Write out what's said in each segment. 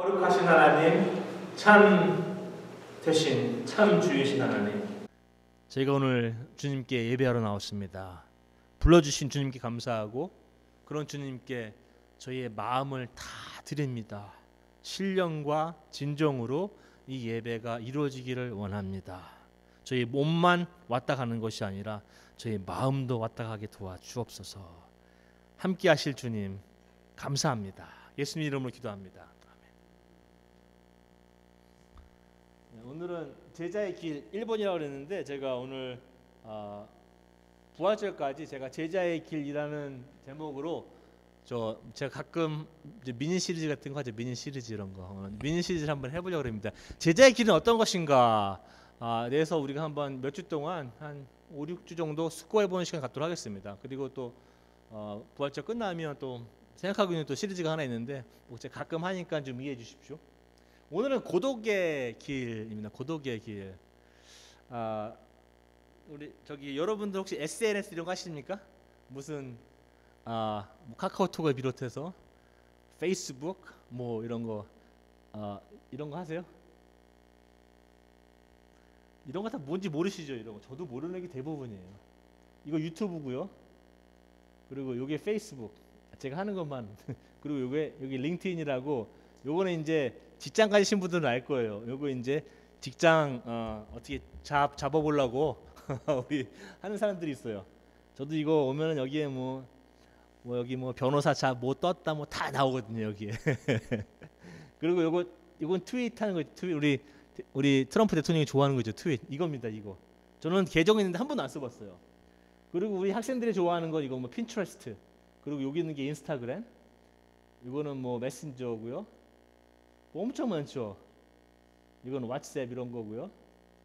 거룩하신 하나님, 참 되신 참 주이신 하나님, 저희가 오늘 주님께 예배하러 나왔습니다. 불러주신 주님께 감사하고 그런 주님께 저희의 마음을 다 드립니다. 신령과 진정으로 이 예배가 이루어지기를 원합니다. 저희 몸만 왔다 가는 것이 아니라 저희 마음도 왔다 가게 도와주옵소서. 함께 하실 주님 감사합니다. 예수님 이름으로 기도합니다. 아멘. 오늘은 제자의 길 1번이라고 그랬는데 제가 오늘 부활절까지 제가 제자의 길이라는 제목으로 제가 가끔 이제 미니 시리즈 같은 거 하죠. 미니 시리즈 이런 거 미니 시리즈를 한번 해보려고 합니다. 제자의 길은 어떤 것인가 그래서 우리가 한번 몇 주 동안 한 5, 6주 정도 숙고해보는 시간 갖도록 하겠습니다. 그리고 또 부활절 끝나면 또 생각하고 있는 또 시리즈가 하나 있는데 제가 가끔 하니까 좀 이해해 주십시오. 오늘은 고독의 길입니다. 고독의 길. 우리 저기 여러분들 혹시 SNS 이런 거 하십니까? 무슨 뭐 카카오톡을 비롯해서 페이스북 뭐 이런 거 하세요? 이런 거 다 뭔지 모르시죠? 이런 거 저도 모르는 게 대부분이에요. 이거 유튜브고요. 그리고 요게 페이스북 제가 하는 것만 그리고 여기 링크드인이라고 요거는 이제 직장 가지신 분들은 알 거예요. 요거 이제 직장 어떻게 잡아보려고 우리 하는 사람들이 있어요. 저도 이거 오면은 여기에 여기 변호사 뭐 떴다 뭐 다 나오거든요 여기에. 그리고 이건 트윗 하는 거 우리 트럼프 대통령이 좋아하는 거죠. 트윗 이겁니다. 이거 저는 계정 있는데 한 번도 안 써봤어요. 그리고 우리 학생들이 좋아하는 거 이거 핀트레스트. 그리고 여기 있는 게 인스타그램. 이거는 메신저고요. 엄청 많죠. 이건 왓츠앱 이런 거고요.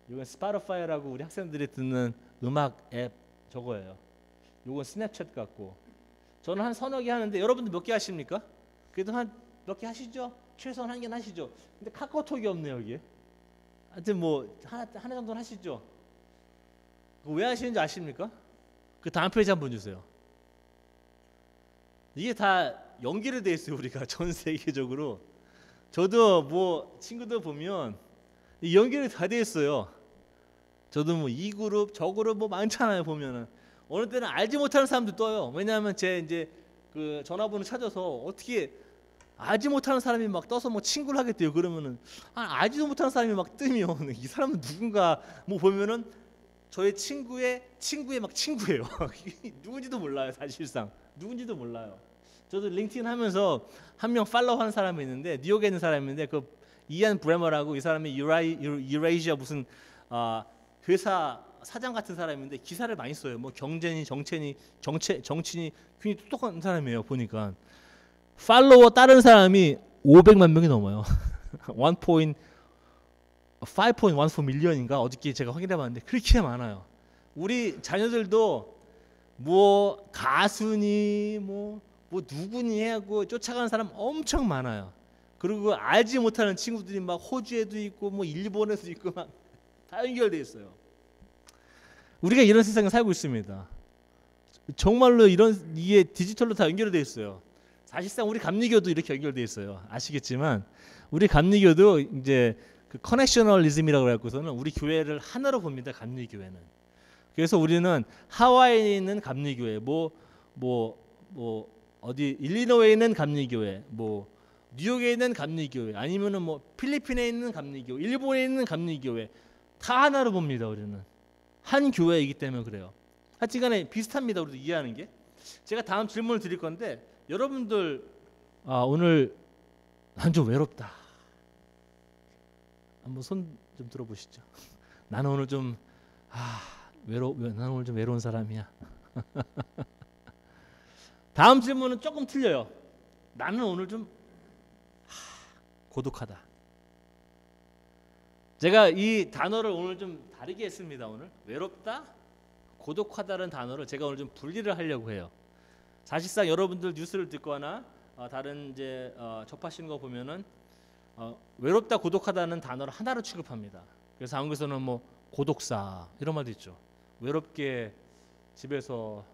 이건 스포티파이라고 우리 학생들이 듣는 음악 앱 저거예요. 이건 스냅챗 같고. 저는 한 서너 개 하는데 여러분들 몇 개 하십니까? 그래도 한 몇 개 하시죠? 최소한 한 개는 하시죠. 근데 카카오톡이 없네요 여기에. 하여튼 하나 정도는 하시죠. 왜 하시는지 아십니까? 그 다음 페이지 한번 주세요. 이게 다 연결이 돼 있어요. 우리가 전 세계적으로. 저도 친구들 보면 연결이 다 돼 있어요. 저도 이 그룹 저 그룹 많잖아요. 보면은 어느 때는 알지 못하는 사람도 떠요. 왜냐하면 제 이제 그 전화번호 찾아서 어떻게 알지 못하는 사람이 막 떠서 친구를 하겠대요. 그러면은 알지도 못하는 사람이 막 뜨면 이 사람은 누군가 보면은 저의 친구의 막 친구예요. 누군지도 몰라요. 사실상 누군지도 몰라요. 저도 링크드인 하면서 한 명 팔로우하는 사람이 있는데 뉴욕에 있는 사람인데 그 이안 브레머라고 이 사람이 유레이시아 무슨 회사 사장 같은 사람인데 기사를 많이 써요. 경제니 정치니 굉장히 똑똑한 사람이에요. 보니까 팔로워 다른 사람이 500만 명이 넘어요. 5.14 밀리언인가 어저께 제가 확인해봤는데 그렇게 많아요. 우리 자녀들도 가수니 누구니 하고 쫓아가는 사람 엄청 많아요. 그리고 알지 못하는 친구들이 막 호주에도 있고 일본에도 있고 막 다 연결돼 있어요. 우리가 이런 세상에 살고 있습니다. 정말로 이게 디지털로 다 연결돼 있어요. 사실상 우리 감리교도 이렇게 연결돼 있어요. 아시겠지만 우리 감리교도 이제 그 커넥셔널리즘이라고 해갖고서는 우리 교회를 하나로 봅니다. 감리교회는. 그래서 우리는 하와이에 있는 감리교회, 어디 일리노이에 있는 감리교회, 뉴욕에 있는 감리교회, 아니면은 필리핀에 있는 감리교회, 일본에 있는 감리교회 다 하나로 봅니다. 우리는 한 교회이기 때문에 그래요. 하여튼간에 비슷합니다. 우리도 이해하는 게. 제가 다음 질문을 드릴 건데 여러분들 오늘 난 좀 외롭다. 한번 손 좀 들어보시죠. 나는 오늘 좀 나는 오늘 좀 외로운 사람이야. 다음 질문은 조금 틀려요. 나는 오늘 좀 고독하다. 제가 이 단어를 오늘 좀 다르게 했습니다. 오늘 외롭다, 고독하다는 단어를 제가 오늘 좀 분리를 하려고 해요. 사실상 여러분들 뉴스를 듣거나 다른 이제 접하시는 거 보면은 외롭다, 고독하다는 단어를 하나로 취급합니다. 그래서 한국에서는 고독사 이런 말도 있죠. 외롭게 집에서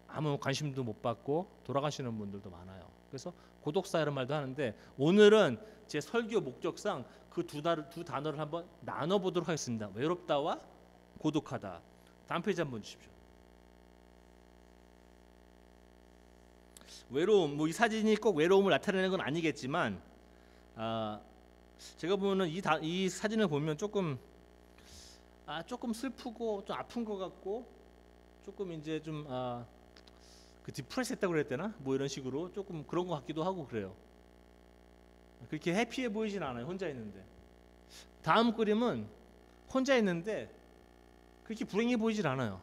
아무 관심도 못 받고 돌아가시는 분들도 많아요. 그래서 고독사 이런 말도 하는데 오늘은 제 설교 목적상 그 두 단어를 한번 나눠보도록 하겠습니다. 외롭다와 고독하다. 다음 페이지 한번 주십시오. 외로움, 뭐 이 사진이 꼭 외로움을 나타내는 건 아니겠지만 제가 보면은 이 사진을 보면 조금 슬프고 좀 아픈 것 같고 조금 이제 좀 그 디프레스했다고 그래야 되나? 뭐 이런 식으로 조금 그런 것 같기도 하고 그래요. 그렇게 해피해 보이진 않아요. 혼자 있는데. 다음 그림은 혼자 있는데 그렇게 불행해 보이질 않아요.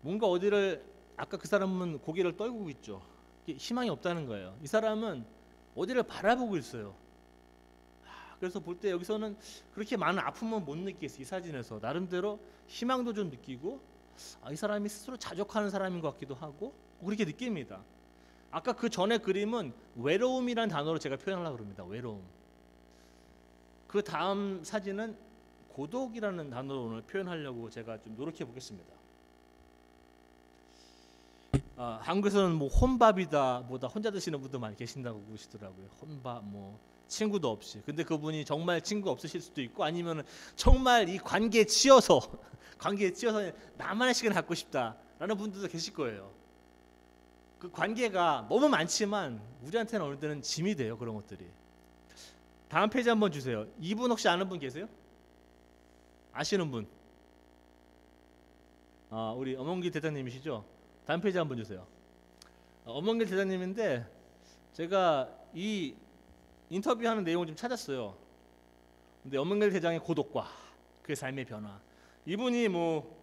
뭔가 어디를 아까 그 사람은 고개를 떨구고 있죠. 희망이 없다는 거예요. 이 사람은 어디를 바라보고 있어요. 그래서 볼 때 여기서는 그렇게 많은 아픔은 못 느끼겠어요. 이 사진에서 나름대로 희망도 좀 느끼고 이 사람이 스스로 자족하는 사람인 것 같기도 하고 그렇게 느낍니다. 아까 그 전에 그림은 외로움이라는 단어로 제가 표현하려고 합니다. 외로움. 그 다음 사진은 고독이라는 단어로 오늘 표현하려고 제가 좀 노력해 보겠습니다. 한국에서는 뭐 혼밥이다 뭐다 혼자 드시는 분도 많이 계신다고 그러시더라고요. 혼밥 뭐 친구도 없이. 근데 그분이 정말 친구 없으실 수도 있고 아니면 정말 이 관계에 치여서 나만의 시간을 갖고 싶다라는 분들도 계실 거예요. 그 관계가 너무 많지만 우리한테는 어느 때는 짐이 돼요. 그런 것들이. 다음 페이지 한번 주세요. 이분 혹시 아는 분 계세요? 아시는 분? 우리 엄원길 대장님이시죠? 다음 페이지 한번 주세요. 엄원길 대장님인데 제가 이 인터뷰하는 내용을 좀 찾았어요. 근데 엄원길 대장의 고독과 그의 삶의 변화. 이분이 뭐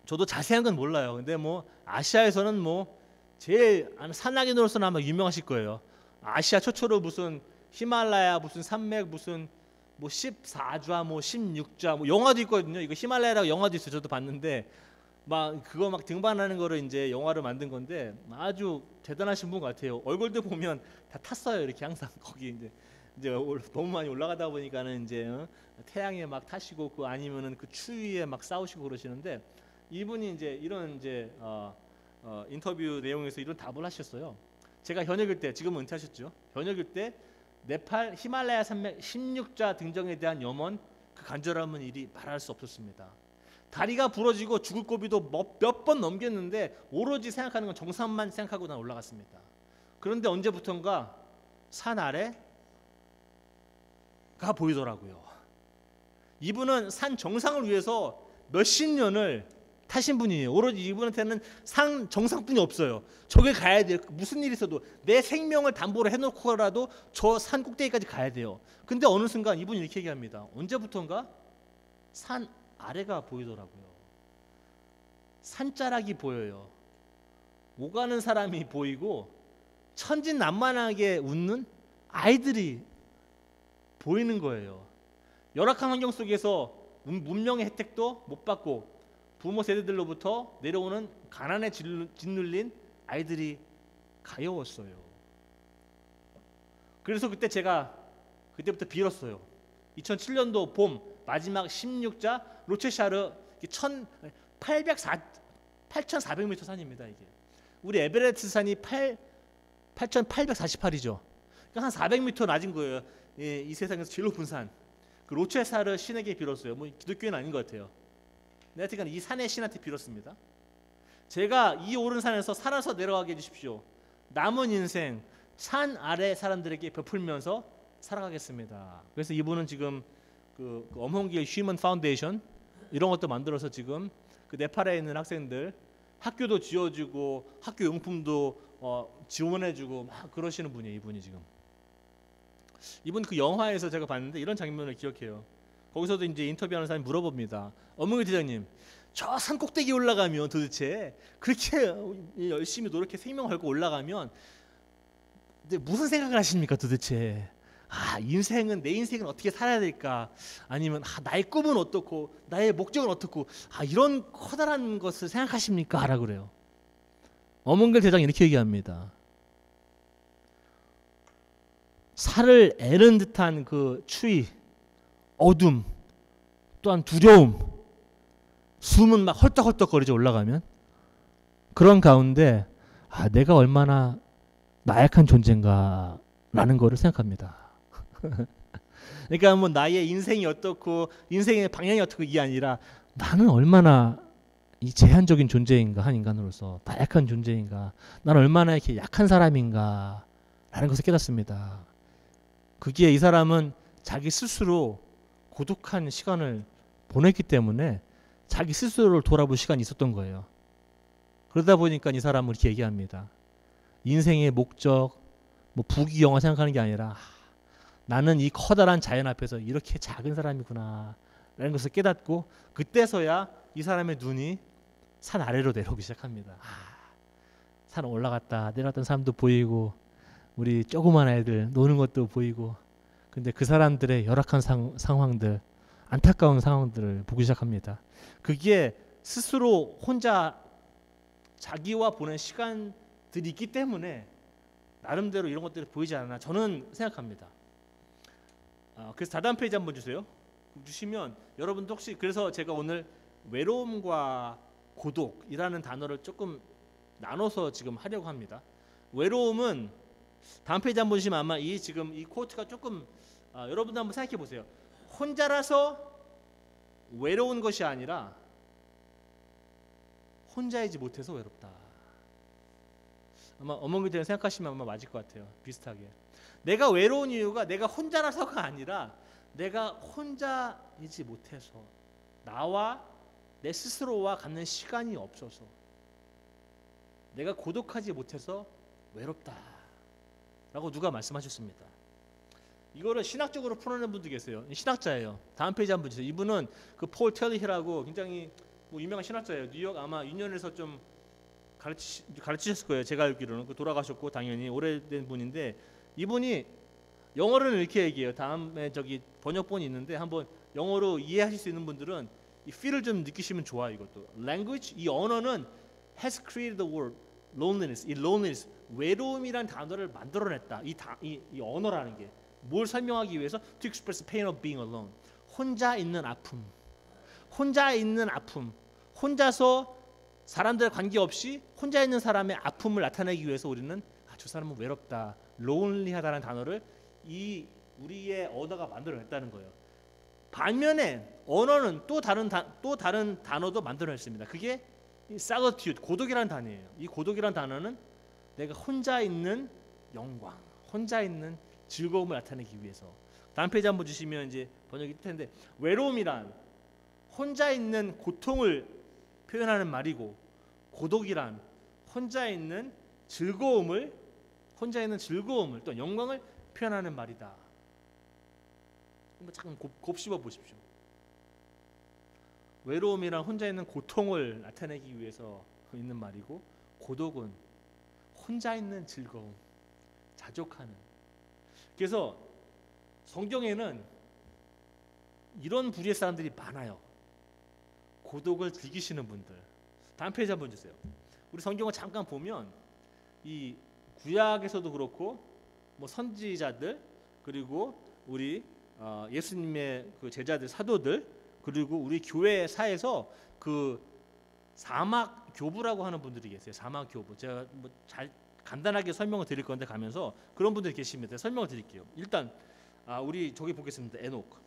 저도 자세한 건 몰라요. 근데 뭐 아시아에서는 뭐 제일 산악인으로서는 아마 유명하실 거예요. 아시아 최초로 무슨 히말라야 무슨 산맥 무슨 뭐 14좌 뭐 16좌 뭐 영화도 있거든요. 이거 히말라야라고 영화도 있어요. 저도 봤는데 막 그거 막 등반하는 거를 이제 영화로 만든 건데 아주 대단하신 분 같아요. 얼굴도 보면 다 탔어요. 이렇게 항상 거기 이제 너무 많이 올라가다 보니까는 이제 태양에 막 타시고 그 아니면은 그 추위에 막 싸우시고 그러시는데 이분이 이제 이런 이제 인터뷰 내용에서 이런 답을 하셨어요. 제가 현역일 때 지금은 은퇴하셨죠. 현역일 때 네팔 히말라야 산맥 16자 등정에 대한 염원 그 간절함은 이리 말할 수 없었습니다. 다리가 부러지고 죽을 고비도 몇 번 넘겼는데 오로지 생각하는 건 정상만 생각하고 난 올라갔습니다. 그런데 언제부턴가 산 아래가 보이더라고요. 이분은 산 정상을 위해서 몇십 년을 타신 분이에요. 오로지 이분한테는 산 정상뿐이 없어요. 저길 가야 돼요. 무슨 일이 있어도 내 생명을 담보로 해놓고라도 저 산 꼭대기까지 가야 돼요. 근데 어느 순간 이분이 이렇게 얘기합니다. 언제부턴가 산 아래가 보이더라고요. 산자락이 보여요. 오가는 사람이 보이고 천진난만하게 웃는 아이들이 보이는 거예요. 열악한 환경 속에서 문명의 혜택도 못 받고 부모 세대들로부터 내려오는 가난에 짓눌린 아이들이 가여웠어요. 그래서 그때부터 빌었어요. 2007년도 봄 마지막 16자 로체샤르 8,400m 산입니다. 이게 우리 에베레스트 산이 8,848이죠. 그러니까 한 400m 낮은 거예요. 이 세상에서 제일 높은 산. 그 로체샤르 신에게 빌었어요. 뭐 기독교는 아닌 것 같아요. 하여튼 이 산의 신한테 빌었습니다. 제가 이 오른 산에서 살아서 내려가게 해주십시오. 남은 인생 산 아래 사람들에게 베풀면서 살아가겠습니다. 그래서 이분은 지금 그 엄홍길 휴먼 파운데이션 이런 것도 만들어서 지금 그 네팔에 있는 학생들 학교도 지어주고 학교 용품도 지원해주고 막 그러시는 분이에요. 이분이 지금. 이분 그 영화에서 제가 봤는데 이런 장면을 기억해요. 거기서도 이제 인터뷰하는 사람이 물어봅니다. 엄흥일 대장님, 저 산 꼭대기 올라가면 도대체 그렇게 열심히 노력해 생명 걸고 올라가면 근데 무슨 생각을 하십니까 도대체? 내 인생은 어떻게 살아야 될까? 아니면 나의 꿈은 어떻고 나의 목적은 어떻고 이런 커다란 것을 생각하십니까? 라고 그래요. 엄흥길 대장이 이렇게 얘기합니다. 살을 애는 듯한 그 추위, 어둠, 또한 두려움, 숨은 막 헐떡헐떡거리죠. 올라가면 그런 가운데 내가 얼마나 나약한 존재인가라는 거를 생각합니다. 그러니까 뭐 나의 인생이 어떻고 인생의 방향이 어떻고 이게 아니라 나는 얼마나 이 제한적인 존재인가, 한 인간으로서 나약한 존재인가, 나는 얼마나 이렇게 약한 사람인가 라는 것을 깨닫습니다. 그기에 이 사람은 자기 스스로 고독한 시간을 보냈기 때문에 자기 스스로를 돌아볼 시간이 있었던 거예요. 그러다 보니까 이 사람은 이렇게 얘기합니다. 인생의 목적, 뭐 부귀영화 생각하는 게 아니라 나는 이 커다란 자연 앞에서 이렇게 작은 사람이구나 라는 것을 깨닫고, 그때서야 이 사람의 눈이 산 아래로 내려오기 시작합니다. 산 올라갔다 내려갔던 사람도 보이고 우리 조그만 애들 노는 것도 보이고, 근데 그 사람들의 열악한 상황들, 안타까운 상황들을 보기 시작합니다. 그게 스스로 혼자 자기와 보낸 시간들이 있기 때문에 나름대로 이런 것들이 보이지 않나 저는 생각합니다. 그래서 다다음 페이지 한번 주세요. 주시면 여러분도 혹시, 그래서 제가 오늘 외로움과 고독이라는 단어를 조금 나눠서 지금 하려고 합니다. 외로움은 다음 페이지 한번 보시면 아마 이 지금 이 코트가 조금 여러분도 한번 생각해 보세요. 혼자라서 외로운 것이 아니라 혼자이지 못해서 외롭다. 아마 어머니들 생각하시면 아마 맞을 것 같아요. 비슷하게. 내가 외로운 이유가 내가 혼자라서가 아니라 내가 혼자이지 못해서, 나와 내 스스로와 갖는 시간이 없어서, 내가 고독하지 못해서 외롭다 라고 누가 말씀하셨습니다. 이거를 신학적으로 풀어내는 분도 계세요. 신학자예요. 다음 페이지 한번 주세요. 이분은 그 폴 텔리히라고 굉장히 뭐 유명한 신학자예요. 뉴욕 아마 유년에서 좀 가르치셨을 거예요. 제가 알기로는. 돌아가셨고 당연히 오래된 분인데, 이분이 영어로는 이렇게 얘기해요. 다음에 저기 번역본이 있는데 한번 영어로 이해하실 수 있는 분들은 이 feel을 좀 느끼시면 좋아요. 이것도 language, 이 언어는 has created the word loneliness. 이 loneliness, 외로움이란 단어를 만들어냈다. 이 언어라는 게 뭘 설명하기 위해서 to express the pain of being alone. 혼자 있는 아픔, 혼자 있는 아픔, 혼자서 사람들 관계없이 혼자 있는 사람의 아픔을 나타내기 위해서 우리는 저 사람은 외롭다, lonely하다는 단어를 이 우리의 언어가 만들어냈다는 거예요. 반면에 언어는 또 다른 단어도 만들어냈습니다. 그게 이 solitude, 고독이라는 단어예요. 이 고독이라는 단어는 내가 혼자 있는 영광, 혼자 있는 즐거움을 나타내기 위해서. 다음 페이지 한번 주시면 이제 번역이 될 텐데, 외로움이란 혼자 있는 고통을 표현하는 말이고, 고독이란 혼자 있는 즐거움을 또 영광을 표현하는 말이다. 잠깐 곱씹어 보십시오. 외로움이란 혼자 있는 고통을 나타내기 위해서 있는 말이고, 고독은 혼자 있는 즐거움, 자족하는. 그래서 성경에는 이런 부류의 사람들이 많아요. 고독을 즐기시는 분들. 다음 페이지 한번 주세요. 우리 성경을 잠깐 보면 이 구약에서도 그렇고 뭐 선지자들, 그리고 우리 예수님의 그 제자들, 사도들, 그리고 우리 교회사에서 그 사막 교부라고 하는 분들이 계세요. 사막 교부. 제가 뭐 잘 간단하게 설명을 드릴 건데 가면서 그런 분들이 계십니다. 설명을 드릴게요. 일단 우리 저기 보겠습니다. 에녹.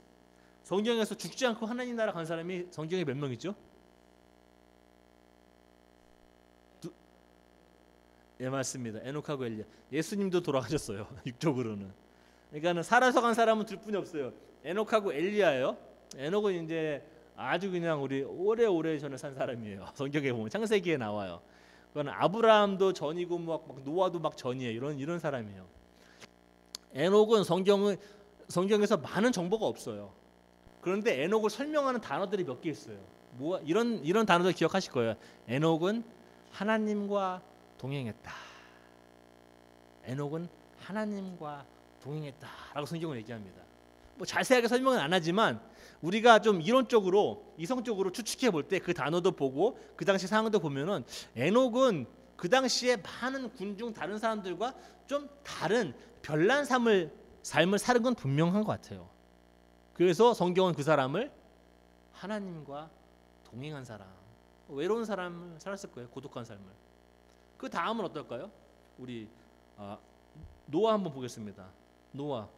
성경에서 죽지 않고 하나님 나라 간 사람이 성경에 몇 명이죠? 예, 맞습니다. 에녹하고 엘리야. 예수님도 돌아가셨어요. 육적으로는. 그러니까는 살아서 간 사람은 둘 뿐이 없어요. 에녹하고 엘리야예요. 에녹은 이제 아주 그냥 우리 오래 전에 산 사람이에요. 성경에 보면 창세기에 나와요. 그건 아브라함도 전이고 막 노아도 막 전이에요. 이런 사람이에요. 에녹은 성경에서 많은 정보가 없어요. 그런데 에녹을 설명하는 단어들이 몇 개 있어요. 이런 단어들 기억하실 거예요. 에녹은 하나님과 동행했다. 에녹은 하나님과 동행했다라고 성경은 얘기합니다. 뭐 자세하게 설명은 안 하지만 우리가 좀 이론적으로, 이성적으로 추측해 볼 때 그 단어도 보고 그 당시 상황도 보면은 에녹은 그 당시에 많은 군중 다른 사람들과 좀 다른 별난 삶을 살은 건 분명한 것 같아요. 그래서 성경은 그 사람을 하나님과 동행한 사람, 외로운 사람을 살았을 거예요. 고독한 삶을. 그 다음은 어떨까요? 우리 노아 한번 보겠습니다. 노아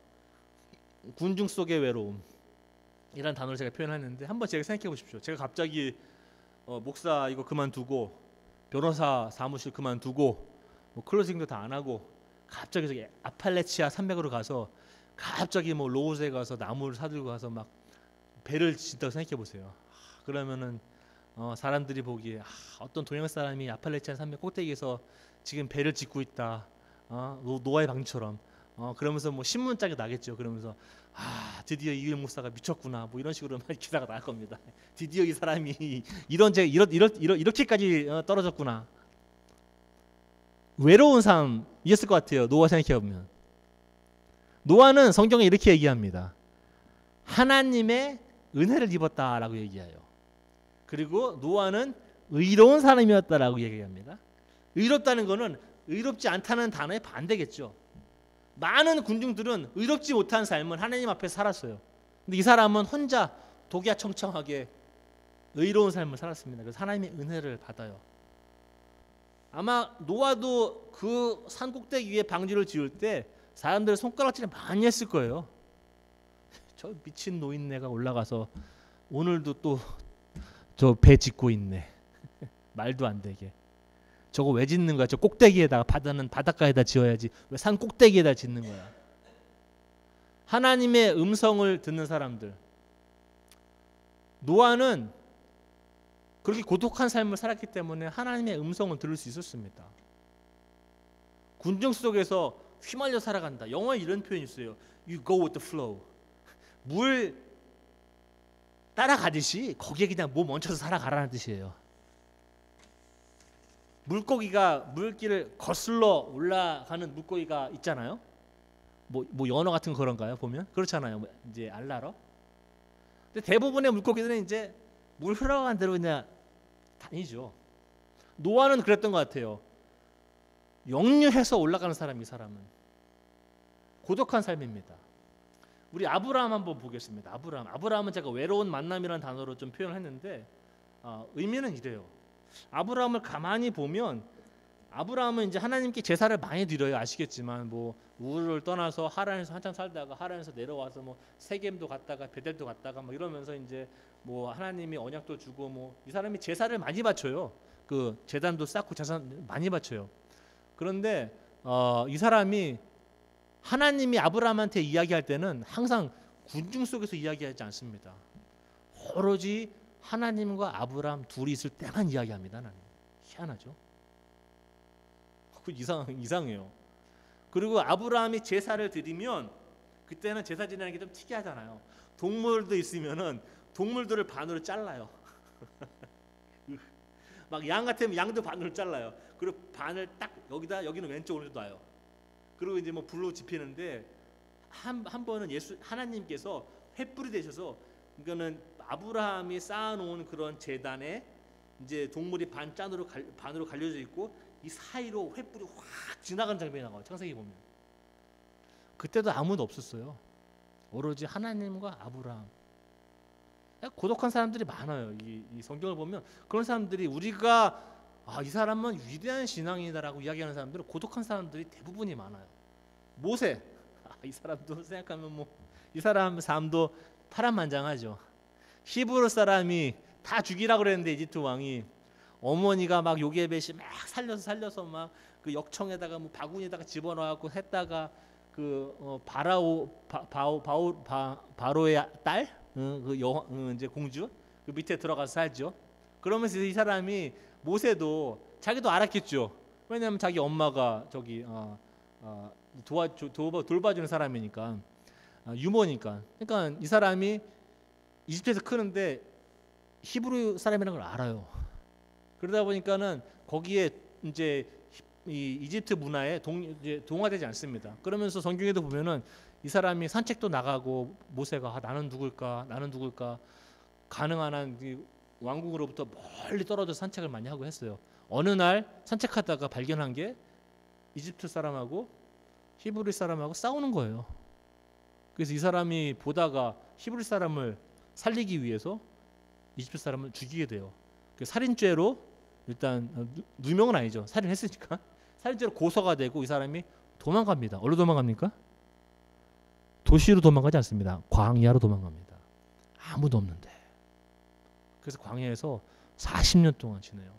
군중 속의 외로움 이란 단어를 제가 표현했는데 한번 제가 생각해 보십시오. 제가 갑자기 목사 이거 그만두고 변호사 사무실 그만두고 뭐 클로징도 다 안 하고 갑자기 저기 아팔레치아 산맥으로 가서 갑자기 뭐 로우스에 가서 나무를 사들고 가서 막 배를 짓다고 생각해 보세요. 그러면은 사람들이 보기에 어떤 동양 사람이 아팔레치아 산맥 꼭대기에서 지금 배를 짓고 있다. 노아의 방처럼. 그러면서 뭐 신문짝이 나겠죠. 그러면서 드디어 이일 목사가 미쳤구나. 뭐 이런 식으로 기사가 나갈 겁니다. 드디어 이 사람이 이렇게까지 떨어졌구나. 외로운 삶이었을 것 같아요. 노아 생각해 보면. 노아는 성경에 이렇게 얘기합니다. 하나님의 은혜를 입었다라고 얘기해요. 그리고 노아는 의로운 사람이었다라고 얘기합니다. 의롭다는 것은 의롭지 않다는 단어의 반대겠죠. 많은 군중들은 의롭지 못한 삶을 하나님 앞에 살았어요. 근데 이 사람은 혼자 독야청청하게 의로운 삶을 살았습니다. 그래서 하나님의 은혜를 받아요. 아마 노아도 그 산 꼭대기 위에 방주를 지을 때 사람들 손가락질을 많이 했을 거예요. 저 미친 노인네가 올라가서 오늘도 또 저 배 짓고 있네. 말도 안 되게. 저거 왜 짓는 거야? 저 꼭대기에다가 바닷가에다 지어야지. 왜 산 꼭대기에다 짓는 거야? 하나님의 음성을 듣는 사람들. 노아는 그렇게 고독한 삶을 살았기 때문에 하나님의 음성을 들을 수 있었습니다. 군중 속에서 휘말려 살아간다. 영어에 이런 표현이 있어요. You go with the flow. 물 따라가듯이 거기에 그냥 몸 얹혀서 살아가라는 뜻이에요. 물고기가 물길을 거슬러 올라가는 물고기가 있잖아요. 뭐 연어 같은 거 그런가요? 보면 그렇잖아요. 이제 알라러. 근데 대부분의 물고기들은 이제 물 흘러간 대로 그냥 다니죠. 노아는 그랬던 것 같아요. 역류해서 올라가는 사람이, 이 사람은 고독한 삶입니다. 우리 아브라함 한번 보겠습니다. 아브라함은 제가 외로운 만남이라는 단어로 좀 표현했는데 의미는 이래요. 아브라함을 가만히 보면 아브라함은 이제 하나님께 제사를 많이 드려요. 아시겠지만 뭐 우르를 떠나서 하란에서 한참 살다가 하란에서 내려와서 뭐 세겜도 갔다가 베델도 갔다가 뭐 이러면서 이제 뭐 하나님이 언약도 주고 뭐 이 사람이 제사를 많이 바쳐요. 그 제단도 쌓고 제사 많이 바쳐요. 그런데 이 사람이 하나님이 아브라함한테 이야기할 때는 항상 군중 속에서 이야기하지 않습니다. 오로지 하나님과 아브라함 둘이 있을 때만 이야기합니다. 하나님. 희한하죠? 그 이상해요. 그리고 아브라함이 제사를 드리면 그때는 제사 지내는 게 좀 특이하잖아요. 동물도 있으면은 동물들을 반으로 잘라요. 막 양 같으면 양도 반으로 잘라요. 그리고 반을 딱 여기는 왼쪽으로 놔요. 그리고 이제 뭐 불로 지피는데 한 번은 하나님께서 횃불이 되셔서 이거는 아브라함이 쌓아놓은 그런 제단에 이제 동물이 반으로 갈려져 있고 이 사이로 횃불이 확 지나가는 장면이 나와요. 창세기 보면. 그때도 아무도 없었어요. 오로지 하나님과 아브라함. 고독한 사람들이 많아요. 이 성경을 보면 그런 사람들이 우리가 이 사람은 위대한 신앙이다라고 이야기하는 사람들은 고독한 사람들이 대부분이 많아요. 모세. 이 사람도 생각하면 뭐 이 사람 삶도 파란만장하죠. 히브리 사람이 다 죽이라고 그랬는데 이집트 왕이 어머니가 막 요게벳이 막 살려서 막 그 역청에다가 뭐 바구니에다가 집어넣어갖고 했다가 그 바로의 딸, 이제 공주 그 밑에 들어가서 살죠. 그러면서 이 사람이 모세도 자기도 알았겠죠. 왜냐하면 자기 엄마가 저기 돌봐주는 사람이니까 유모니까. 그러니까 이 사람이 이집트에서 크는데 히브리 사람이라는 걸 알아요. 그러다 보니까는 거기에 이제 이 이집트 문화에 동화되지 않습니다. 그러면서 성경에도 보면은 이 사람이 산책도 나가고 모세가 나는 누굴까 가능한 한 왕궁으로부터 멀리 떨어져 산책을 많이 하고 했어요. 어느 날 산책하다가 발견한 게 이집트 사람하고 히브리 사람하고 싸우는 거예요. 그래서 이 사람이 보다가 히브리 사람을 살리기 위해서 이집트 사람을 죽이게 돼요. 그 살인죄로 일단 누명은 아니죠. 살인했으니까 살인죄로 고소가 되고 이 사람이 도망갑니다. 어디로 도망갑니까? 도시로 도망가지 않습니다. 광야로 도망갑니다. 아무도 없는데. 그래서 광야에서 40년 동안 지내요.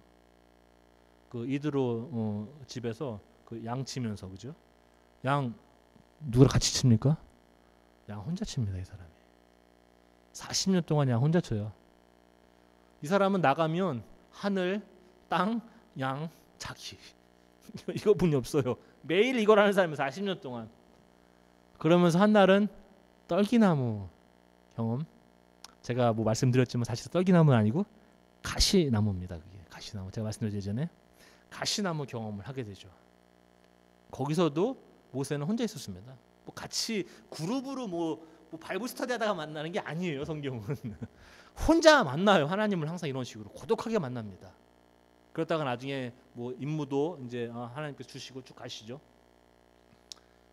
그 이드로 집에서 그 양 치면서, 그죠? 양 누구랑 같이 칩니까? 양 혼자 칩니다. 이 사람이 40년 동안 양 혼자 쳐요. 이 사람은 나가면 하늘, 땅, 양, 자기 이거뿐이 없어요. 매일 이걸 하는 사람이 40년 동안. 그러면서 한날은 떨기나무 경험, 제가 뭐 말씀드렸지만 사실 떨기나무는 아니고 가시나무입니다. 그게 가시나무, 제가 말씀드렸죠 예전에. 가시나무 경험을 하게 되죠. 거기서도 모세는 혼자 있었습니다. 뭐 같이 그룹으로 뭐 바이블 스터디 하다가 만나는 게 아니에요. 성경은 혼자 만나요. 하나님을 항상 이런 식으로 고독하게 만납니다. 그러다가 나중에 뭐 임무도 이제 하나님께서 주시고 쭉 가시죠.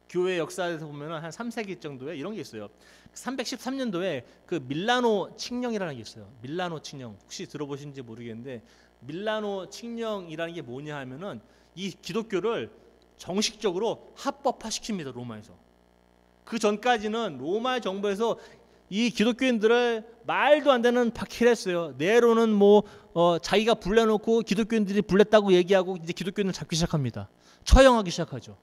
교회 역사에서 보면 한 3세기 정도에 이런 게 있어요. 313년도에 그 밀라노 칙령이라는 게 있어요. 밀라노 칙령, 혹시 들어보신지 모르겠는데, 밀라노 칙령이라는 게 뭐냐 하면은 이 기독교를 정식적으로 합법화시킵니다. 로마에서. 그 전까지는 로마 정부에서 이 기독교인들을 말도 안 되는 박해했어요. 네로는 자기가 불러놓고 기독교인들이 불렸다고 얘기하고 이제 기독교인을 잡기 시작합니다. 처형하기 시작하죠.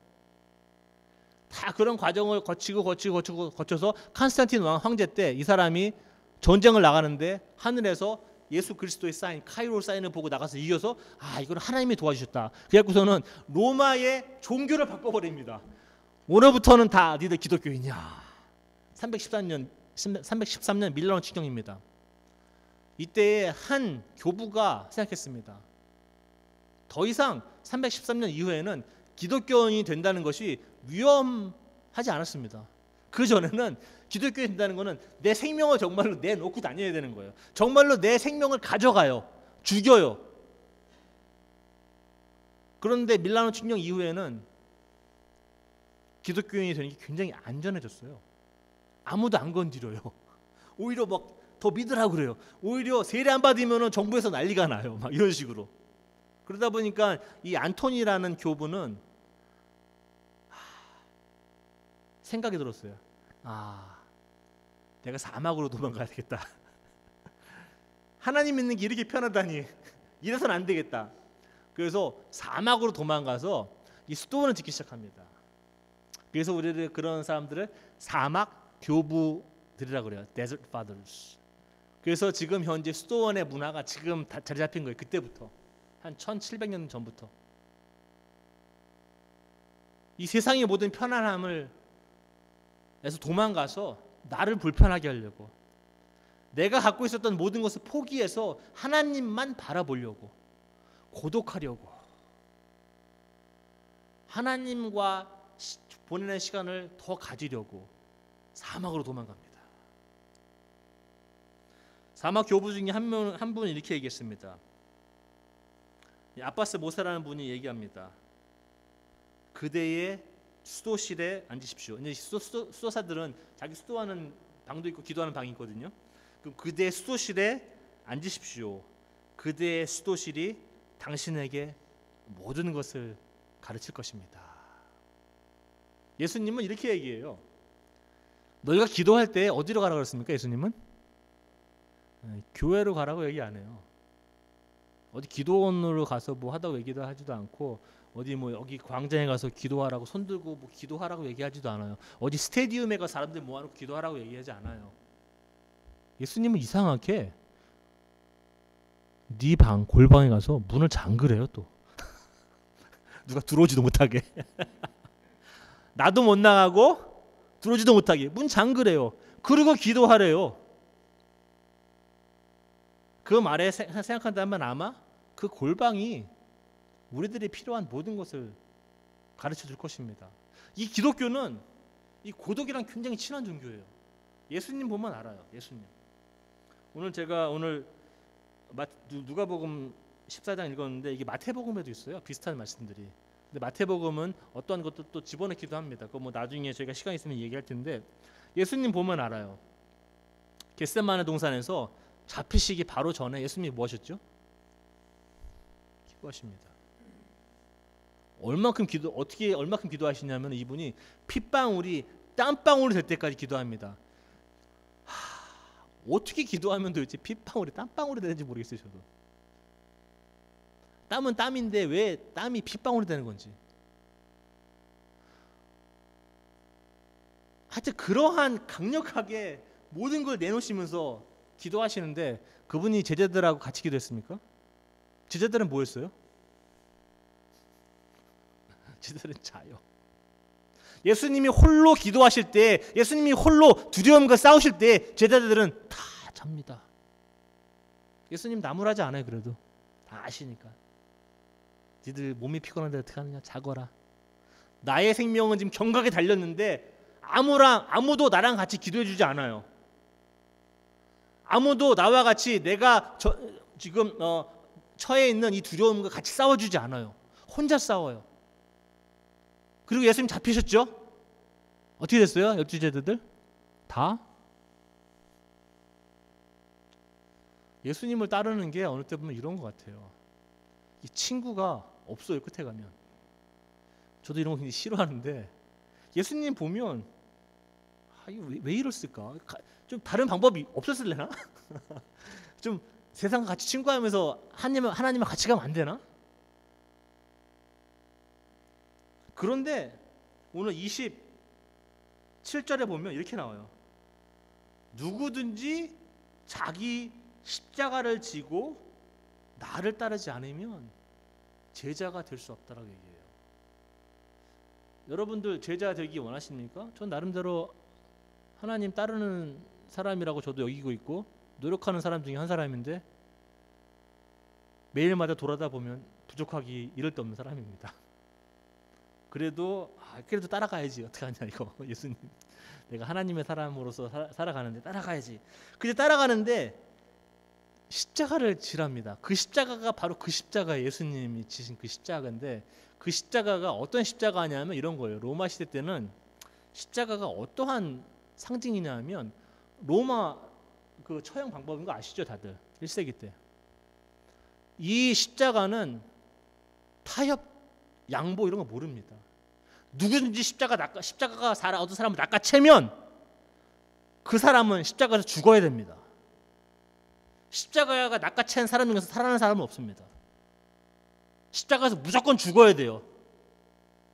다 그런 과정을 거쳐서 콘스탄틴 황제 때 이 사람이 전쟁을 나가는데 하늘에서 예수 그리스도의 사인, 카이로 사인을 보고 나가서 이겨서 이건 하나님이 도와주셨다. 그래갖고서는 로마의 종교를 바꿔버립니다. 오늘부터는 다 니들 기독교인이야. 313년 밀라노 칙령입니다. 이때에 한 교부가 생각했습니다. 더 이상 313년 이후에는 기독교인이 된다는 것이 위험하지 않았습니다. 그 전에는 기독교인이 된다는 것은 내 생명을 정말로 내놓고 다녀야 되는 거예요. 정말로 내 생명을 가져가요. 죽여요. 그런데 밀라노 칙령 이후에는 기독교인이 되는 게 굉장히 안전해졌어요. 아무도 안 건드려요. 오히려 막 더 믿으라고 그래요. 오히려 세례 안 받으면 정부에서 난리가 나요. 막 이런 식으로. 그러다 보니까 이 안토니라는 교부는 생각이 들었어요. 내가 사막으로 도망가야 되겠다. 하나님 믿는 게 이렇게 편하다니. 이래서는 안 되겠다. 그래서 사막으로 도망가서 이 수도원을 짓기 시작합니다. 그래서 우리를 그런 사람들을 사막 교부들이라고 그래요. Desert Fathers. 그래서 지금 현재 수도원의 문화가 지금 다 자리 잡힌 거예요. 그때부터 한 1700년 전부터. 이 세상의 모든 편안함을 에서 도망가서 나를 불편하게 하려고, 내가 갖고 있었던 모든 것을 포기해서 하나님만 바라보려고, 고독하려고, 하나님과 보내는 시간을 더 가지려고 사막으로 도망갑니다. 사막 교부 중에 한 분은 이렇게 얘기했습니다. 아바스 모사라는 분이 얘기합니다. 그대의 수도실에 앉으십시오. 이제 수도사들은 자기 수도하는 방도 있고 기도하는 방이 있거든요. 그럼 그대의 수도실에 앉으십시오. 그대의 수도실이 당신에게 모든 것을 가르칠 것입니다. 예수님은 이렇게 얘기해요. 너희가 기도할 때 어디로 가라고 그랬습니까? 예수님은 교회로 가라고 얘기 안 해요. 어디 기도원으로 가서 뭐 하다고 얘기도 하지도 않고, 어디 뭐 여기 광장에 가서 기도하라고 손 들고 뭐 기도하라고 얘기하지도 않아요. 어디 스테디움에 가서 사람들 모아놓고 기도하라고 얘기하지 않아요. 예수님은 이상하게 네 방 골방에 가서 문을 잠그래요. 또 누가 들어오지도 못하게. 나도 못 나가고 들어오지도 못하게 문 잠그래요. 그리고 기도하래요. 그 말에 생각한다면 아마 그 골방이 우리들이 필요한 모든 것을 가르쳐 줄 것입니다. 이 기독교는 이 고독이랑 굉장히 친한 종교예요. 예수님 보면 알아요. 예수님. 제가 누가복음 14장 읽었는데 이게 마태복음에도 있어요. 비슷한 말씀들이. 근데 마태복음은 어떠한 것도 또 집어넣기도 합니다. 그거 뭐 나중에 저희가 시간 있으면 얘기할 텐데, 예수님 보면 알아요. 겟세마네 동산에서 잡히시기 바로 전에 예수님이 뭐 하셨죠? 기도하십니다. 얼마큼 기도하시냐면 이분이 핏방울이 땀방울이 될 때까지 기도합니다. 어떻게 기도하면 도대체 핏방울이 땀방울이 되는지 모르겠어요. 저도. 땀은 땀인데 왜 땀이 핏방울이 되는 건지. 하여튼 그러한 강력하게 모든 걸 내놓으시면서 기도하시는데 그분이 제자들하고 같이 기도했습니까? 제자들은 뭐였어요? 제자들은 자요. 예수님이 홀로 기도하실 때, 예수님이 홀로 두려움과 싸우실 때 제자들은 다 잡니다. 예수님 나무라지 않아요. 그래도 다 아시니까. 니들 몸이 피곤한데 어떻게 하느냐? 자거라. 나의 생명은 지금 경각에 달렸는데 아무도 나랑 같이 기도해 주지 않아요. 아무도 나와 같이 내가 지금 처해 있는 이 두려움과 같이 싸워주지 않아요. 혼자 싸워요. 그리고 예수님 잡히셨죠? 어떻게 됐어요? 12제자들 다? 예수님을 따르는 게 어느 때 보면 이런 것 같아요. 이 친구가 없어요. 끝에 가면. 저도 이런 거 굉장히 싫어하는데 예수님 보면 이거 왜 이랬을까? 좀 다른 방법이 없었을래나? 좀 세상과 같이 친구하면서 하나님과 같이 가면 안 되나? 그런데 오늘 27절에 보면 이렇게 나와요. 누구든지 자기 십자가를 지고 나를 따르지 않으면 제자가 될 수 없다라고 얘기해요. 여러분들 제자 되기 원하십니까? 전 나름대로 하나님 따르는 사람이라고 저도 여기고 있고 노력하는 사람 중에 한 사람인데 매일마다 돌아다 보면 부족하기 이를 데 없는 사람입니다. 그래도 따라가야지. 어떻게 하냐 이거. 예수님 내가 하나님의 사람으로서 살아가는데 따라가야지. 그래 따라가는데 십자가를 지랍니다. 그 십자가가 바로 그 십자가, 예수님이 지신 그 십자가인데 그 십자가가 어떤 십자가냐면 이런 거예요. 로마 시대 때는 십자가가 어떠한 상징이냐면 로마 그 처형 방법인 거 아시죠 다들? 1세기 때. 이 십자가는 타협, 양보 이런 거 모릅니다. 누구든지 십자가가 어떤 사람을 낚아채면 그 사람은 십자가에서 죽어야 됩니다. 십자가가 낚아챈 사람 중에서 살아나는 사람은 없습니다. 십자가에서 무조건 죽어야 돼요.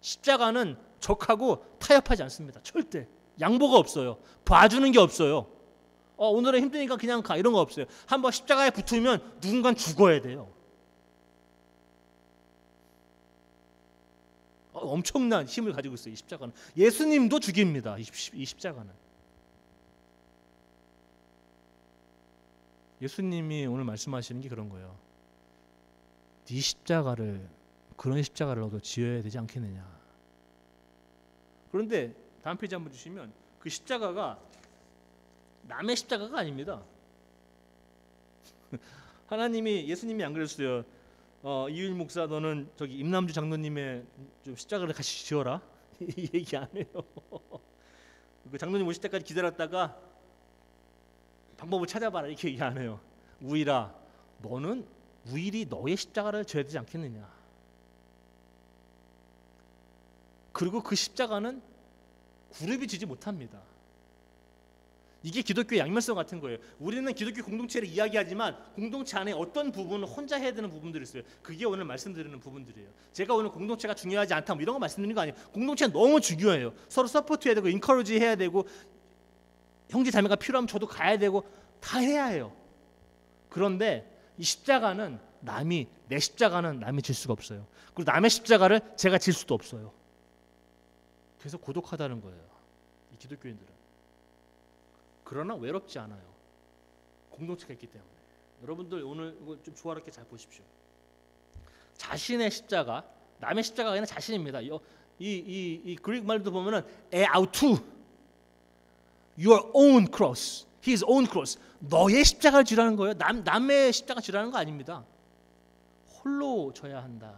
십자가는 적하고 타협하지 않습니다. 절대. 양보가 없어요. 봐주는 게 없어요. 오늘은 힘드니까 그냥 가 이런 거 없어요. 한번 십자가에 붙으면 누군가는 죽어야 돼요. 엄청난 힘을 가지고 있어요. 이 십자가는. 예수님도 죽입니다. 이 십자가는. 예수님이 오늘 말씀하시는 게 그런 거예요. 네 십자가를, 그런 십자가를 너도 지어야 되지 않겠느냐. 그런데 다음 페이지 한번 주시면 그 십자가가 남의 십자가가 아닙니다. 예수님이 안 그랬어요. 이율 목사 너는 저기 임남주 장로님의 좀 십자가를 같이 지어라. 이 얘기 안 해요. 그 장로님 오실 때까지 기다렸다가 방법을 찾아봐라 이렇게 얘기 안 해요. 우일아, 너는 우일이 너의 십자가를 져야 되지 않겠느냐. 그리고 그 십자가는 그룹이 지지 못합니다. 이게 기독교의 양면성 같은 거예요. 우리는 기독교 공동체를 이야기하지만 공동체 안에 어떤 부분은 혼자 해야 되는 부분들이 있어요. 그게 오늘 말씀드리는 부분들이에요. 제가 오늘 공동체가 중요하지 않다 뭐 이런 거 말씀드리는 거 아니에요. 공동체는 너무 중요해요. 서로 서포트해야 되고 인커리지 해야 되고 형제 자매가 필요하면 저도 가야 되고 다 해야 해요. 그런데 이 십자가는 내 십자가는 남이 질 수가 없어요. 그리고 남의 십자가를 제가 질 수도 없어요. 그래서 고독하다는 거예요. 이 기독교인들은. 그러나 외롭지 않아요. 공동체가 있기 때문에. 여러분들 오늘 이거 좀 조화롭게 잘 보십시오. 자신의 십자가, 남의 십자가가 아니라 자신입니다. 이 그릭 말도 보면은 에아우투, your own cross, his own cross. 너의 십자가를 지라는 거예요. 남의 십자가 지라는 거 아닙니다. 홀로 져야 한다.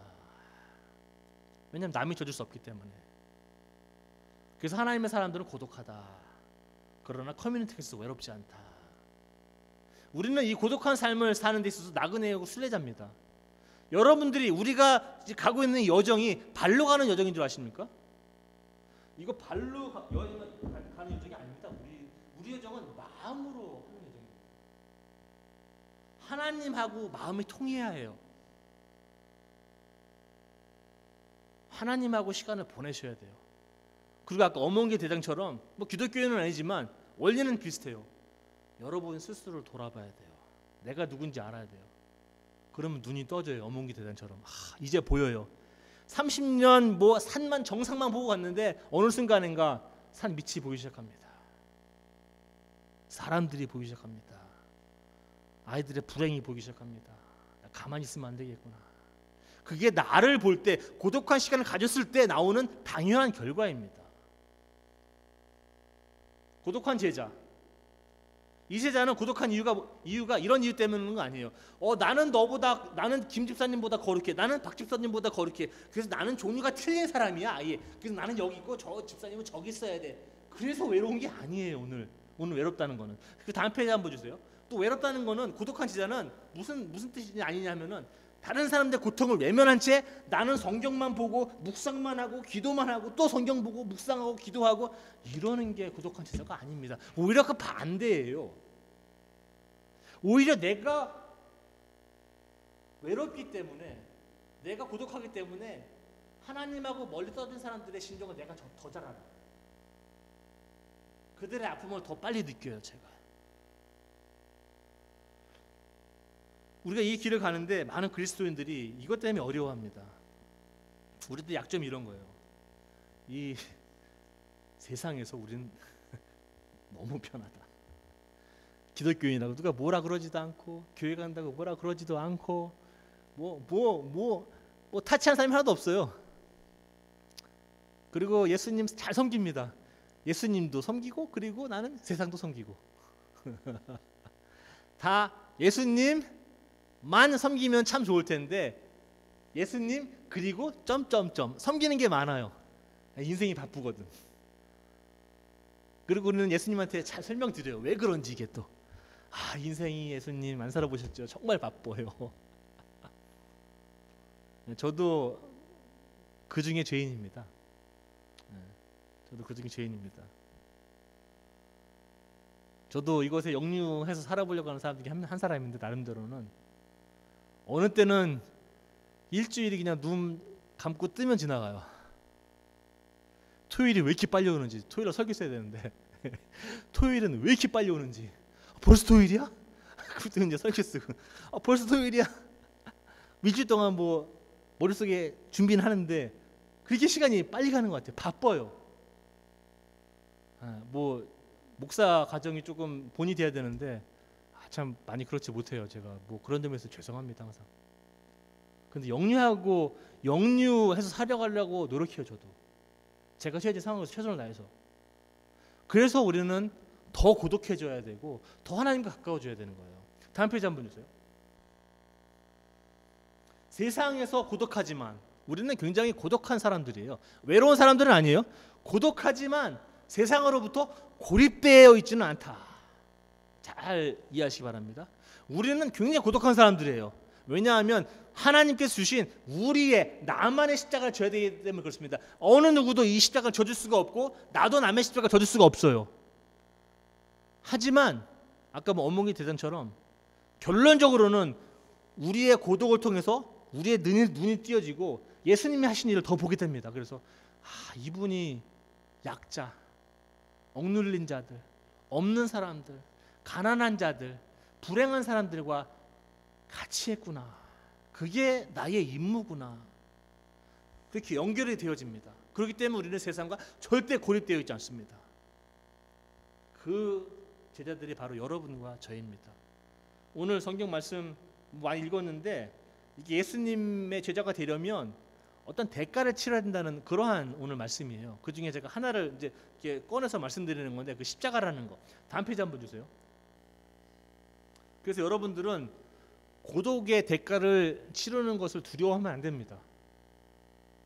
왜냐하면 남이 져줄 수 없기 때문에. 그래서 하나님의 사람들은 고독하다. 그러나 커뮤니티에서 외롭지 않다. 우리는 이 고독한 삶을 사는 데 있어서 나그네하고 순례자입니다. 여러분들이 우리가 가고 있는 여정이 발로 가는 여정인 줄 아십니까? 이거 발로 가는 여정이 아닙니다. 우리 여정은 마음으로 하는 여정입니다. 하나님하고 마음이 통해야 해요. 하나님하고 시간을 보내셔야 돼요. 그리고 아까 어몽개 대장처럼 뭐 기독교인은 아니지만 원리는 비슷해요. 여러분 스스로를 돌아봐야 돼요. 내가 누군지 알아야 돼요. 그러면 눈이 떠져요. 어몽개 대장처럼. 이제 보여요. 30년 뭐 산만 정상만 보고 갔는데 어느 순간인가 산 밑이 보이기 시작합니다. 사람들이 보이기 시작합니다. 아이들의 불행이 보이기 시작합니다. 가만히 있으면 안 되겠구나. 그게 나를 볼 때, 고독한 시간을 가졌을 때 나오는 당연한 결과입니다. 고독한 제자. 이 제자는 고독한 이유가 이런 이유 때문인 거 아니에요. 나는 김 집사님보다 거룩해. 나는 박 집사님보다 거룩해. 그래서 나는 종류가 틀린 사람이야. 아예. 그래서 나는 여기 있고 저 집사님은 저기 있어야 돼. 그래서 외로운 게 아니에요. 오늘 외롭다는 거는. 그 다음 페이지 한번 보여주세요. 또 외롭다는 거는 고독한 제자는 무슨 뜻이 아니냐면은 다른 사람들의 고통을 외면한 채 나는 성경만 보고 묵상만 하고 기도만 하고 또 성경 보고 묵상하고 기도하고 이러는 게 고독한 제자가 아닙니다. 오히려 그 반대예요. 오히려 내가 외롭기 때문에, 내가 고독하기 때문에 하나님하고 멀리 떨어진 사람들의 심정을 내가 더 잘 알아요. 그들의 아픔을 더 빨리 느껴요. 제가. 우리가 이 길을 가는데 많은 그리스도인들이 이것 때문에 어려워합니다. 우리도 약점이 이런 거예요. 이 세상에서 우리는 너무 편하다. 기독교인이라고 누가 뭐라 그러지도 않고, 교회 간다고 뭐라 그러지도 않고, 뭐 타치하는 사람이 하나도 없어요. 그리고 예수님 잘 섬깁니다. 예수님도 섬기고, 그리고 나는 세상도 섬기고. 다 예수님만 섬기면 참 좋을 텐데, 예수님 그리고 점점점 섬기는 게 많아요. 인생이 바쁘거든. 그리고 우리는 예수님한테 잘 설명드려요. 왜 그런지. 이게 또 인생이 예수님 안 살아보셨죠? 정말 바빠요. 저도 그 중에 죄인입니다. 저도 그 중에 죄인입니다. 저도 이것에 역류해서 살아보려고 하는 사람 중에 한 사람인데, 나름대로는 어느 때는 일주일이 그냥 눈 감고 뜨면 지나가요. 토요일이 왜 이렇게 빨리 오는지. 토요일에 설교 써야 되는데 토요일은 왜 이렇게 빨리 오는지. 벌써 토요일이야? 그때 이제 설교 쓰고 벌써 토요일이야? 일주일 동안 뭐 머릿속에 준비는 하는데 그렇게 시간이 빨리 가는 것 같아요. 바빠요. 뭐 목사 가정이 조금 본이 돼야 되는데 참 많이 그렇지 못해요. 제가 뭐 그런 점에서 죄송합니다 항상. 근데 역류해서 살려가려고 노력해요. 저도 제가 처해진 상황에서 최선을 다해서. 그래서 우리는 더 고독해져야 되고 더 하나님과 가까워져야 되는 거예요. 다음 페이지 한번 주세요. 세상에서 고독하지만 우리는 굉장히 고독한 사람들이에요. 외로운 사람들은 아니에요. 고독하지만 세상으로부터 고립되어 있지는 않다. 잘 이해하시기 바랍니다. 우리는 굉장히 고독한 사람들이에요. 왜냐하면 하나님께서 주신 우리의 나만의 십자가를 져야 되기 때문에 그렇습니다. 어느 누구도 이 십자가를 져줄 수가 없고 나도 남의 십자가를 져줄 수가 없어요. 하지만 아까 뭐 어몽이 대장처럼 결론적으로는 우리의 고독을 통해서 우리의 눈이 띄어지고 예수님이 하신 일을 더 보게 됩니다. 그래서 이분이 약자, 억눌린 자들, 없는 사람들, 가난한 자들, 불행한 사람들과 같이 했구나. 그게 나의 임무구나. 그렇게 연결이 되어집니다. 그렇기 때문에 우리는 세상과 절대 고립되어 있지 않습니다. 그 제자들이 바로 여러분과 저입니다. 오늘 성경 말씀 많이 읽었는데 이게 예수님의 제자가 되려면 어떤 대가를 치러야 된다는 그러한 오늘 말씀이에요. 그 중에 제가 하나를 이제 이렇게 꺼내서 말씀드리는 건데 그 십자가라는 거. 다음 페이지 한번 주세요. 그래서 여러분들은 고독의 대가를 치르는 것을 두려워하면 안 됩니다.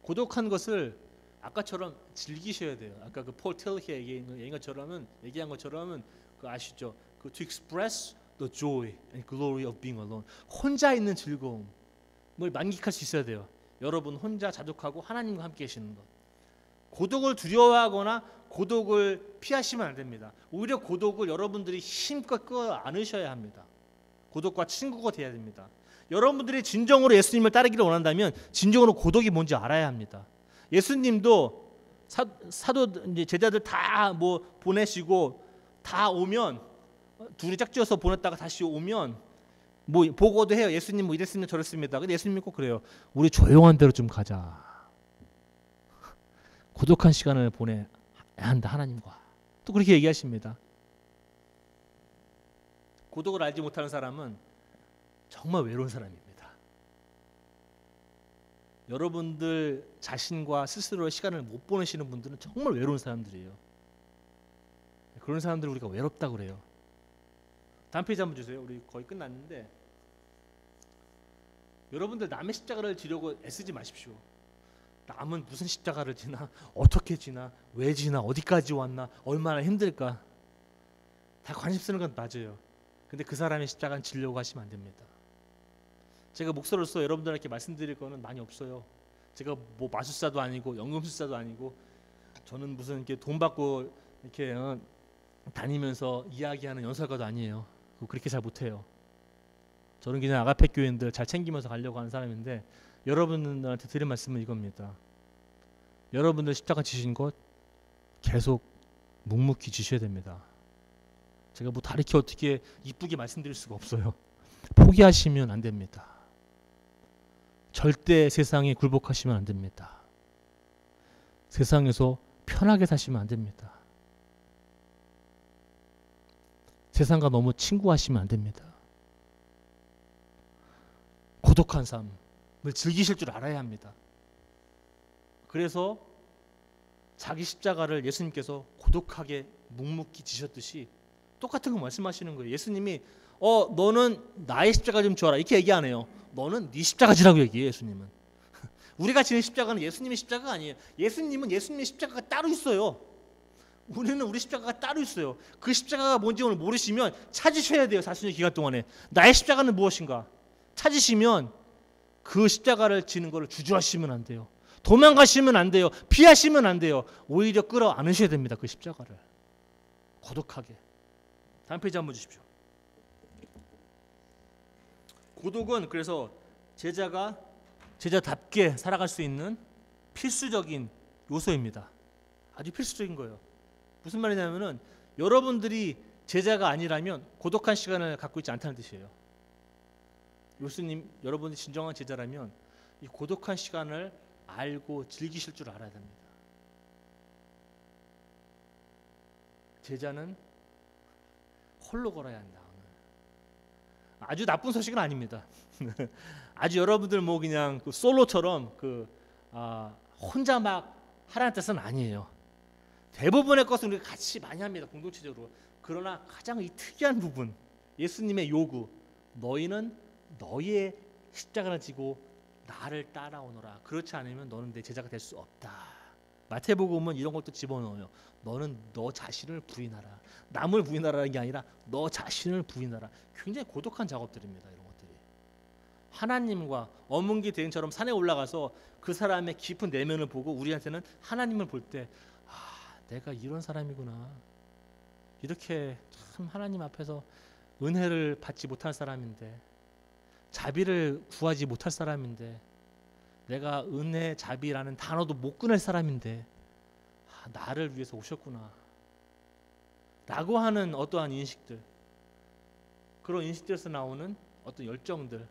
고독한 것을 아까처럼 즐기셔야 돼요. 아까 그 폴 틸리히 얘기한 것처럼은 그 아시죠? 그 to express the joy and glory of being alone. 혼자 있는 즐거움. 만끽할 수 있어야 돼요. 여러분 혼자 자족하고 하나님과 함께 계시는 것. 고독을 두려워하거나 고독을 피하시면 안 됩니다. 오히려 고독을 여러분들이 힘껏 끌어안으셔야 합니다. 고독과 친구가 돼야 됩니다. 여러분들이 진정으로 예수님을 따르기를 원한다면 진정으로 고독이 뭔지 알아야 합니다. 예수님도 사도 이제 제자들 다 뭐 보내시고 다 오면 둘이 짝지어서 보냈다가 다시 오면 뭐 보고도 해요. 예수님 뭐 이랬습니다 저랬습니다. 근데 예수님이 꼭 그래요. 우리 조용한 데로 좀 가자. 고독한 시간을 보내야 한다 하나님과. 또 그렇게 얘기하십니다. 고독을 알지 못하는 사람은 정말 외로운 사람입니다. 여러분들 자신과 스스로의 시간을 못 보내시는 분들은 정말 외로운 사람들이에요. 그런 사람들을 우리가 외롭다고 그래요. 다음 페이지 한번 주세요. 우리 거의 끝났는데 여러분들 남의 십자가를 지려고 애쓰지 마십시오. 남은 무슨 십자가를 지나, 어떻게 지나, 왜 지나, 어디까지 왔나, 얼마나 힘들까. 다 관심 쓰는 건 맞아요. 근데 그 사람의 십자가는 지려고 하시면 안 됩니다. 제가 목사로서 여러분들에게 말씀드릴 거는 많이 없어요. 제가 뭐 마술사도 아니고 연금술사도 아니고 저는 무슨 이렇게 돈 받고 이렇게 다니면서 이야기하는 연설가도 아니에요. 그렇게 잘 못해요. 저는 그냥 아가페 교인들 잘 챙기면서 가려고 하는 사람인데 여러분들한테 드린 말씀은 이겁니다. 여러분들 십자가 지신 것 계속 묵묵히 지셔야 됩니다. 제가 뭐 다르게 어떻게 이쁘게 말씀드릴 수가 없어요. 포기하시면 안 됩니다. 절대 세상에 굴복하시면 안 됩니다. 세상에서 편하게 사시면 안 됩니다. 세상과 너무 친구하시면 안 됩니다. 고독한 삶을 즐기실 줄 알아야 합니다. 그래서 자기 십자가를 예수님께서 고독하게 묵묵히 지셨듯이 똑같은 거 말씀하시는 거예요. 예수님이 너는 나의 십자가 좀 지어라 이렇게 얘기 안 해요. 너는 네 십자가 지라고 얘기해요. 예수님은. 우리가 지는 십자가는 예수님의 십자가가 아니에요. 예수님은 예수님의 십자가가 따로 있어요. 우리는 우리 십자가가 따로 있어요. 그 십자가가 뭔지 오늘 모르시면 찾으셔야 돼요. 40년 기간 동안에. 나의 십자가는 무엇인가 찾으시면 그 십자가를 지는 것을 주저하시면 안 돼요. 도망가시면 안 돼요. 피하시면 안 돼요. 오히려 끌어안으셔야 됩니다. 그 십자가를. 고독하게. 다음 페이지 한번 주십시오. 고독은 그래서 제자가 제자답게 살아갈 수 있는 필수적인 요소입니다. 아주 필수적인 거예요. 무슨 말이냐면은 여러분들이 제자가 아니라면 고독한 시간을 갖고 있지 않다는 뜻이에요. 예수님, 여러분이 진정한 제자라면 이 고독한 시간을 알고 즐기실 줄 알아야 됩니다. 제자는 홀로 걸어야 한다. 아주 나쁜 소식은 아닙니다. 아주 여러분들 뭐 그냥 그 솔로처럼 혼자 막 하라는 뜻은 아니에요. 대부분의 것은 우리가 같이 많이 합니다. 공동체적으로. 그러나 가장 이 특이한 부분, 예수님의 요구, 너희는 너희의 십자가를 지고 나를 따라오너라. 그렇지 않으면 너는 내 제자가 될 수 없다. 마태복음은 이런 것도 집어넣어요. 너는 너 자신을 부인하라. 남을 부인하라는 게 아니라 너 자신을 부인하라. 굉장히 고독한 작업들입니다. 이런 것들이. 하나님과 어문기 대행처럼 산에 올라가서 그 사람의 깊은 내면을 보고 우리한테는 하나님을 볼 때 내가 이런 사람이구나. 이렇게 참 하나님 앞에서 은혜를 받지 못한 사람인데 자비를 구하지 못할 사람인데 내가 은혜, 자비라는 단어도 못 꺼낼 사람인데 나를 위해서 오셨구나 라고 하는 어떠한 인식들, 그런 인식들에서 나오는 어떤 열정들,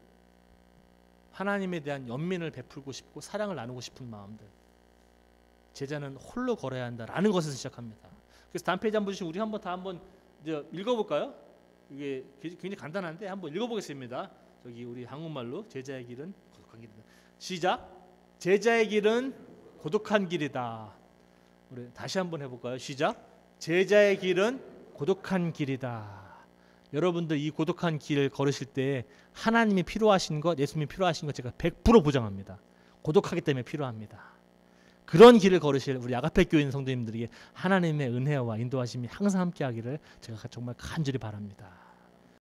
하나님에 대한 연민을 베풀고 싶고 사랑을 나누고 싶은 마음들, 제자는 홀로 걸어야 한다라는 것에서 시작합니다. 그래서 다음 페이지 한번 주시면 우리 한번 이제 읽어볼까요? 이게 굉장히 간단한데 한번 읽어보겠습니다. 저기 우리 한국말로 제자의 길은 고독한 길이다. 시작. 제자의 길은 고독한 길이다. 우리 다시 한번 해볼까요? 시작. 제자의 길은 고독한 길이다. 여러분들 이 고독한 길을 걸으실 때 하나님이 필요하신 것, 예수님이 필요하신 것 제가 100% 보장합니다. 고독하기 때문에 필요합니다. 그런 길을 걸으실 우리 아가페 교회 성도님들에게 하나님의 은혜와 인도하심이 항상 함께하기를 제가 정말 간절히 바랍니다.